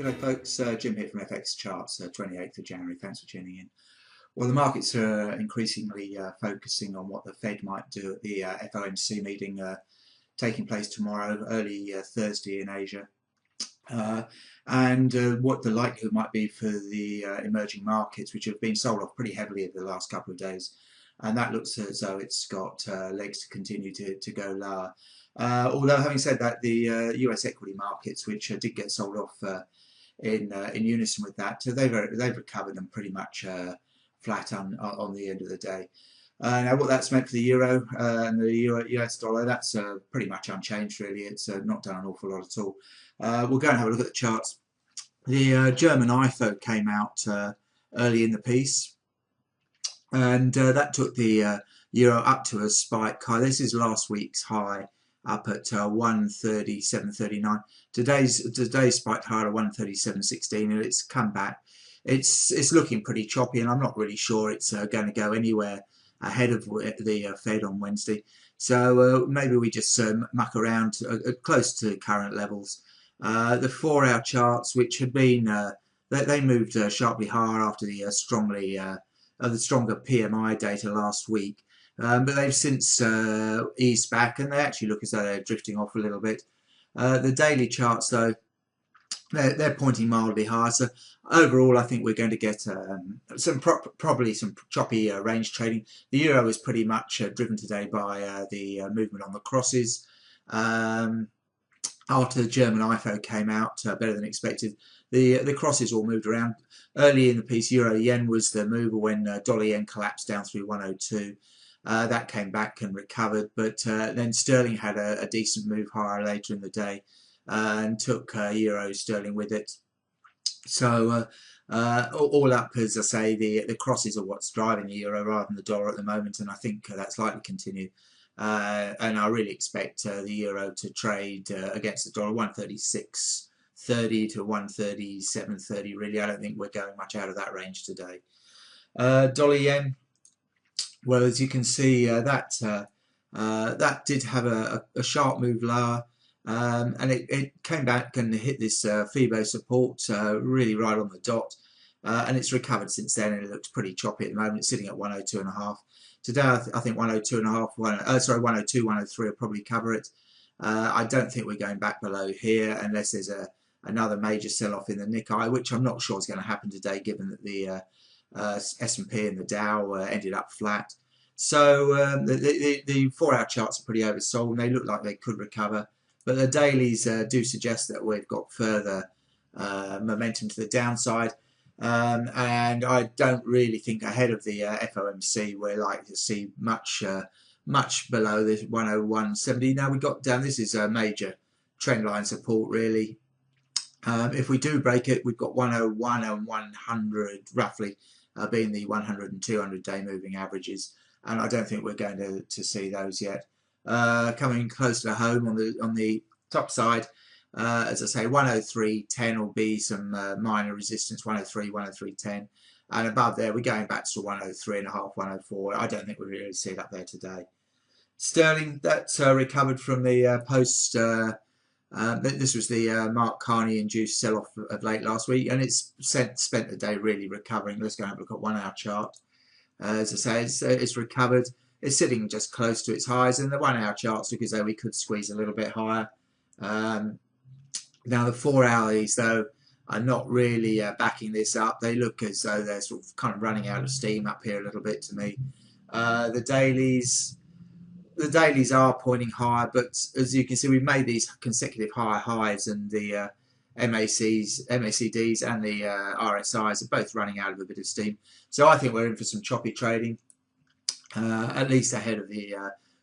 G'day folks, Jim here from FX Charts, 28th of January. Thanks for tuning in. Well, the markets are increasingly focusing on what the Fed might do at the FOMC meeting taking place tomorrow, early Thursday in Asia, and what the likelihood might be for the emerging markets, which have been sold off pretty heavily over the last couple of days. And that looks as though it's got legs to continue to go lower. Although having said that, the US equity markets, which did get sold off in unison with that, they've recovered and pretty much flat on the end of the day. Now, what that's meant for the euro and the US dollar, that's pretty much unchanged really. It's not done an awful lot at all. We'll go and have a look at the charts. The German IFO came out early in the piece, and that took the euro up to a spike high. This is last week's high, up at 137.39. Today's spiked higher at 137.16, and it's come back. It's looking pretty choppy, and I'm not really sure it's going to go anywhere ahead of the Fed on Wednesday. So maybe we just muck around close to current levels. The 4-hour charts, which had been they moved sharply higher after the stronger PMI data last week. But they've since eased back, and they actually look as though they're drifting off a little bit. The daily charts, though, they're pointing mildly higher. So overall, I think we're going to get probably some choppy range trading. The euro is pretty much driven today by the movement on the crosses. After the German IFO came out better than expected, the crosses all moved around. Early in the piece, euro yen was the mover when dollar yen collapsed down through 102. That came back and recovered, but then sterling had a decent move higher later in the day and took euro sterling with it. So all up, as I say, the crosses are what's driving the euro rather than the dollar at the moment, and I think that's likely to continue. And I really expect the euro to trade against the dollar 136.30 to 137.30. Really, I don't think we're going much out of that range today. Dollar yen. Well, as you can see, that did have a sharp move lower, and it came back and hit this FIBO support really right on the dot, and it's recovered since then, and it looks pretty choppy at the moment. It's sitting at 102.5. Today, I think 102.5, sorry, 102, 103 will probably cover it. I don't think we're going back below here unless there's another major sell-off in the Nikkei, which I'm not sure is going to happen today, given that the S&P and the Dow ended up flat. So the 4-hour charts are pretty oversold, and they look like they could recover, but the dailies do suggest that we've got further momentum to the downside, and I don't really think ahead of the FOMC we're likely to see much below this 101.70. Now we got down, this is a major trend line support really. If we do break it, we've got 101 and 100 roughly being the 100 and 200 day moving averages, and I don't think we're going to see those yet. Coming closer to home on the top side, as I say, 103.10 will be some minor resistance, 103, 103.10, and above there we're going back to 103.5, 104. I don't think we'll really see it up there today. Sterling, that's recovered from the post. This was the Mark Carney-induced sell-off of late last week, and it's spent the day really recovering. Let's go and have a look at 1-hour chart. As I say, it's recovered. It's sitting just close to its highs, and the 1-hour charts look as though we could squeeze a little bit higher. Now the 4-hours, though, are not really backing this up. They look as though they're sort of kind of running out of steam up here a little bit to me. The dailies are pointing higher, but as you can see, we've made these consecutive higher highs, and the MACDs and the RSIs are both running out of a bit of steam. So I think we're in for some choppy trading, at least ahead of the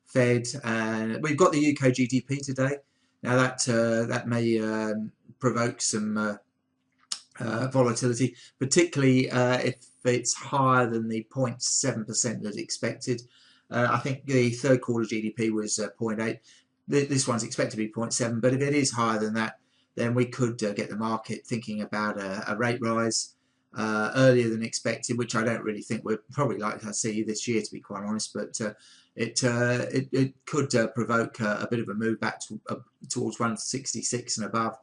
Fed. And we've got the UK GDP today. Now that may provoke some volatility, particularly if it's higher than the 0.7% that's expected. I think the third quarter GDP was 0.8. This one's expected to be 0.7, but if it is higher than that, then we could get the market thinking about a rate rise earlier than expected, which I don't really think we're probably likely to see this year, to be quite honest. But it could provoke a bit of a move back towards 166 and above.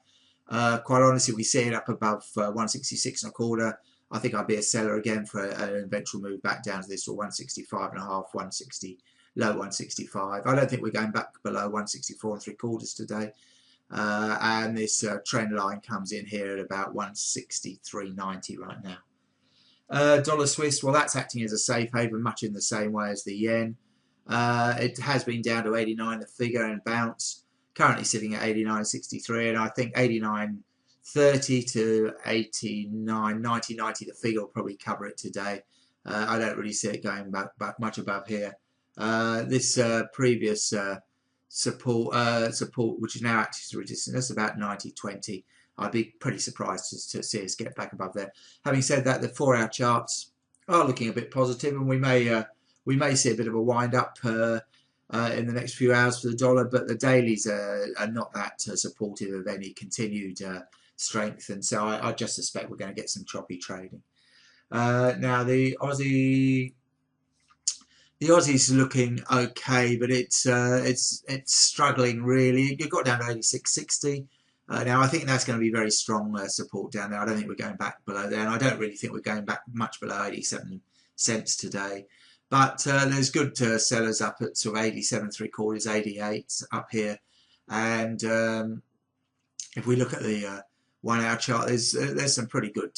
Quite honestly, we see it up above 166.25. I think I'd be a seller again for an eventual move back down to this, or 165.5, 160, low 165. I don't think we're going back below 164.75 today. And this trend line comes in here at about 163.90 right now. Dollar Swiss, well, that's acting as a safe haven, much in the same way as the yen. It has been down to 89, the figure, and bounce. Currently sitting at 89.63, and I think 89.30 to 89.90, the figure will probably cover it today. I don't really see it going back much above here. This previous support, which is now acting as resistance, that's about 90.20. I'd be pretty surprised to see us get back above there. Having said that, the 4-hour charts are looking a bit positive, and we may see a bit of a wind up in the next few hours for the dollar, but the dailies are not that supportive of any continued strength, and so I just suspect we're going to get some choppy trading. Now the Aussie's looking okay, but it's struggling really. It got down to 86.60. Now I think that's going to be very strong support down there. I don't think we're going back below there, and I don't really think we're going back much below 87 cents today. But there's good sellers up at sort of 87.75, 88 up here, and if we look at the 1-hour chart, there's some pretty good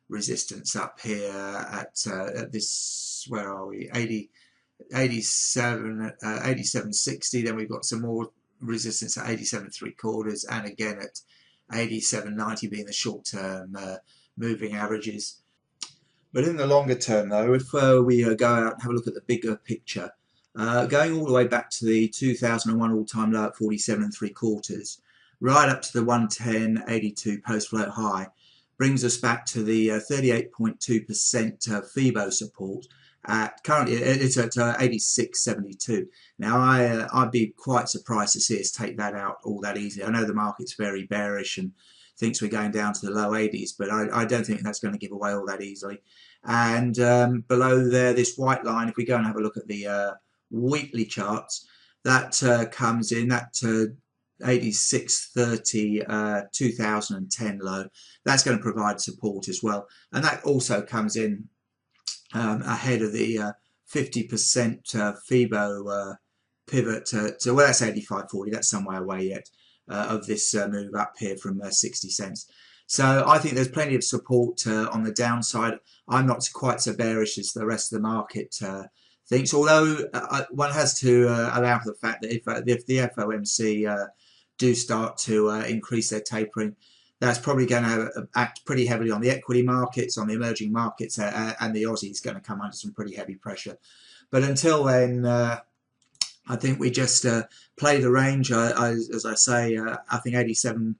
resistance up here at this, where are we, 87.60. Then we've got some more resistance at 87.75, and again at 87.90 being the short-term moving averages. But in the longer term, though, if we go out and have a look at the bigger picture, going all the way back to the 2001 all-time low at 47.75, right up to the 110.82 post-float high, brings us back to the 38.2% FIBO support. Currently, it's at 86.72. Now, I'd be quite surprised to see us take that out all that easily. I know the market's very bearish and thinks we're going down to the low 80s, but I don't think that's going to give away all that easily. And below there, this white line, if we go and have a look at the weekly charts, that comes in at 86.30 2010 low. That's going to provide support as well, and that also comes in ahead of the 50% FIBO pivot to, well, that's 85.40. That's some way away yet of this move up here from 60 cents. So I think there's plenty of support on the downside. I'm not quite so bearish as the rest of the market thinks, although one has to allow for the fact that if the FOMC do start to increase their tapering, that's probably going to act pretty heavily on the equity markets, on the emerging markets, and the Aussie is going to come under some pretty heavy pressure. But until then, I think we just play the range. As I say, I think 87,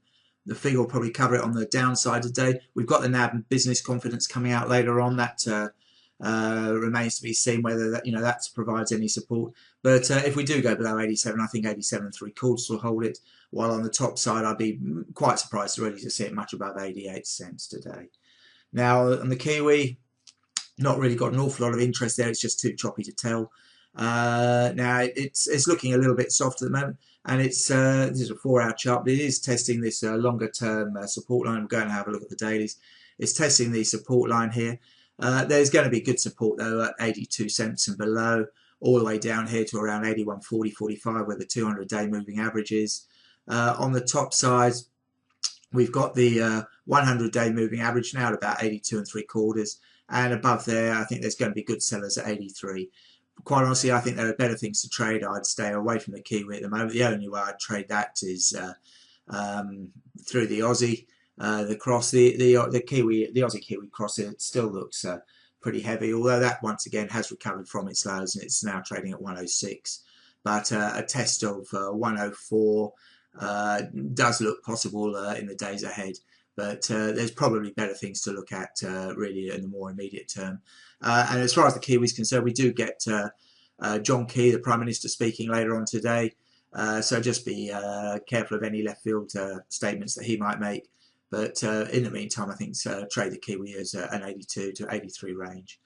the figure will probably cover it on the downside today. We've got the NAB Business Confidence coming out later on. That remains to be seen whether that provides any support. But if we do go below 87, I think 87.75 will hold it. While on the top side, I'd be quite surprised really to see it much above 88 cents today. Now on the Kiwi, not really got an awful lot of interest there. It's just too choppy to tell. Now it's looking a little bit soft at the moment, and this is a 4-hour chart, but it is testing this longer term support line. We're going to have a look at the dailies. It's testing the support line here. There's going to be good support though at 82 cents and below, all the way down here to around 81.40-45, where the 200-day moving average is. On the top side, we've got the 100-day moving average now at about 82.75, and above there, I think there's going to be good sellers at 83. Quite honestly, I think there are better things to trade. I'd stay away from the Kiwi at the moment. The only way I'd trade that is through the Aussie, the cross, the Kiwi, the Aussie Kiwi cross. It still looks pretty heavy, although that once again has recovered from its lows and it's now trading at 106. But a test of 104 does look possible in the days ahead. But there's probably better things to look at really in the more immediate term. And as far as the Kiwi is concerned, we do get John Key, the Prime Minister, speaking later on today. So just be careful of any left field statements that he might make. But in the meantime, I think trade the Kiwi as an 82 to 83 range.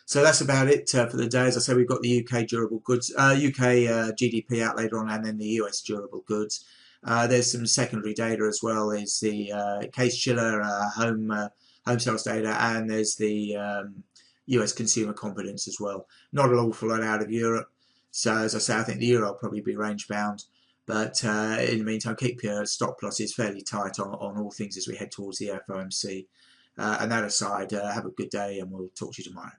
So that's about it for the day. As I say, we've got the UK durable goods, UK GDP out later on, and then the US durable goods. There's some secondary data as well. There's the case chiller home sales data, and there's the US consumer confidence as well. Not an awful lot out of Europe. So as I say, I think the euro will probably be range bound. But in the meantime, keep your stop losses fairly tight on all things as we head towards the FOMC. And that aside, have a good day, and we'll talk to you tomorrow.